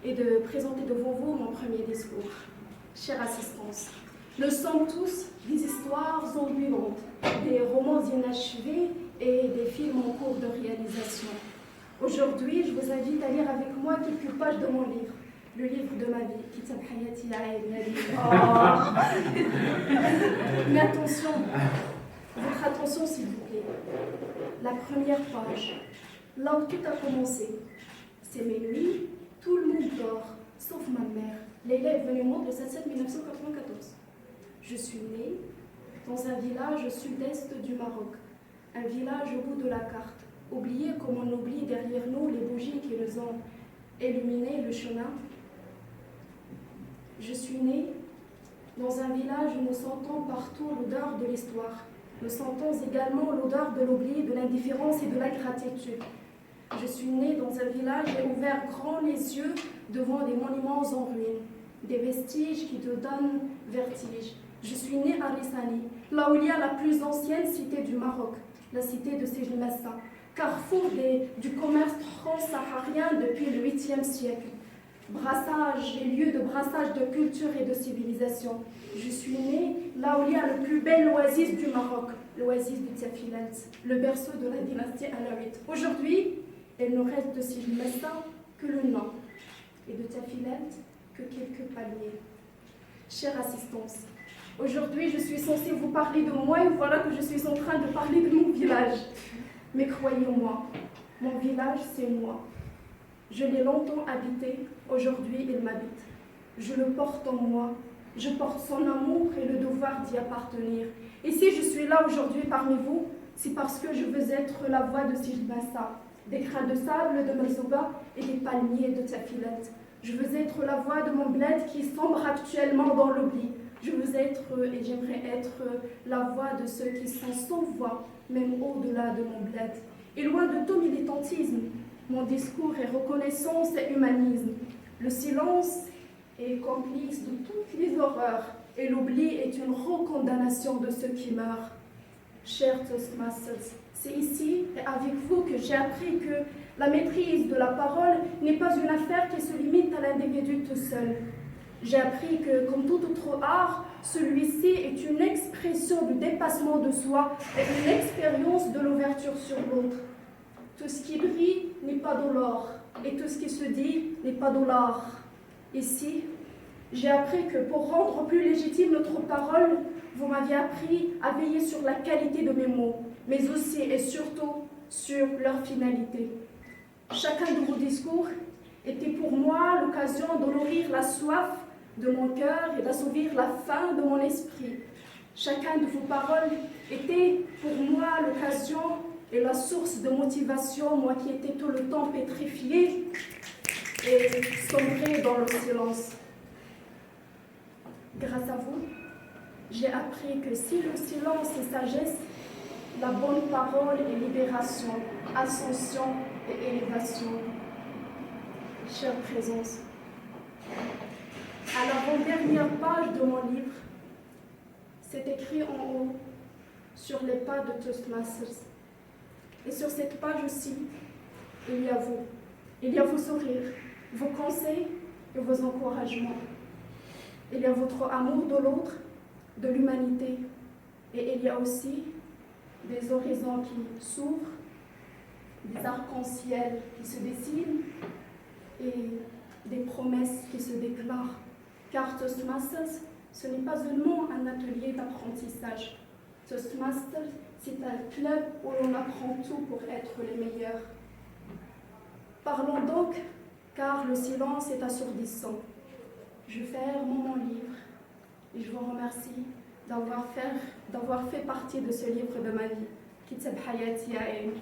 et de présenter devant vous mon premier discours. Chère assistance, nous sommes tous des histoires ambulantes, des romans inachevés et des films en cours de réalisation. Aujourd'hui, je vous invite à lire avec moi quelques pages de mon livre, le livre de ma vie, Kitab Hayati Aïd. Mais attention, votre attention s'il vous plaît. La première page, là où tout a commencé, c'est mes nuits, tout le monde dort, sauf ma mère. Leïla est venue au monde le 7 1994. Je suis née dans un village au sud-est du Maroc, un village au bout de la carte, oublié comme on oublie derrière nous les bougies qui nous ont illuminé le chemin. Je suis née dans un village où nous sentons partout l'odeur de l'histoire. Nous sentons également l'odeur de l'oubli, de l'indifférence et de l'ingratitude. Je suis née dans un village et ouvert grand les yeux devant des monuments en ruine, des vestiges qui te donnent vertige. Je suis née à Rissani, là où il y a la plus ancienne cité du Maroc, la cité de Sidi Massa, carrefour du commerce transsaharien depuis le 8e siècle. Brassage et lieu de brassage de culture et de civilisation. Je suis née là où il y a le plus bel oasis du Maroc, l'oasis de Tiafilat, le berceau de la dynastie alawite. Aujourd'hui, il ne reste de Sidi Massa que le nom, et de Tiafilat que quelques palmiers. Chère assistance, aujourd'hui je suis censée vous parler de moi et voilà que je suis en train de parler de mon village. Mais croyez-moi, mon village c'est moi. Je l'ai longtemps habité, aujourd'hui il m'habite. Je le porte en moi, je porte son amour et le devoir d'y appartenir. Et si je suis là aujourd'hui parmi vous, c'est parce que je veux être la voix de Sidi Massa, des grains de sable de Merzouga et des palmiers de Tiafilat. Je veux être la voix de mon bled qui sombre actuellement dans l'oubli. Je veux être et j'aimerais être la voix de ceux qui sont sans voix, même au-delà de mon bled. Et loin de tout militantisme, mon discours est reconnaissance et humanisme. Le silence est complice de toutes les horreurs et l'oubli est une recondamnation de ceux qui meurent. Chers Toastmasters, c'est ici et avec vous que j'ai appris que la maîtrise de la parole n'est pas une affaire qui se limite à l'individu tout seul. J'ai appris que, comme tout autre art, celui-ci est une expression du dépassement de soi et une expérience de l'ouverture sur l'autre. Tout ce qui brille n'est pas de l'or, et tout ce qui se dit n'est pas de l'art. Ici, j'ai appris que pour rendre plus légitime notre parole, vous m'aviez appris à veiller sur la qualité de mes mots, mais aussi et surtout sur leur finalité. Chacun de vos discours était pour moi l'occasion de nourrir la soif de mon cœur et d'assouvir la faim de mon esprit. Chacun de vos paroles était pour moi l'occasion et la source de motivation, moi qui étais tout le temps pétrifiée et sombrée dans le silence. Grâce à vous, j'ai appris que si le silence est sagesse, la bonne parole est libération, ascension et élévation. Chère présence, à l'avant-dernière page de mon livre, c'est écrit en haut, sur les pas de Toastmasters. Et sur cette page aussi, il y a vous. Il y a vos sourires, vos conseils et vos encouragements. Il y a votre amour de l'autre, de l'humanité. Et il y a aussi des horizons qui s'ouvrent, des arcs-en-ciel qui se dessinent et des promesses qui se déclarent. Car Toastmasters, ce n'est pas seulement un atelier d'apprentissage. Toastmasters, c'est un club où l'on apprend tout pour être les meilleurs. Parlons donc, car le silence est assourdissant. Je ferme mon livre et je vous remercie d'avoir fait partie de ce livre de ma vie. Kitab Hayati Aïn.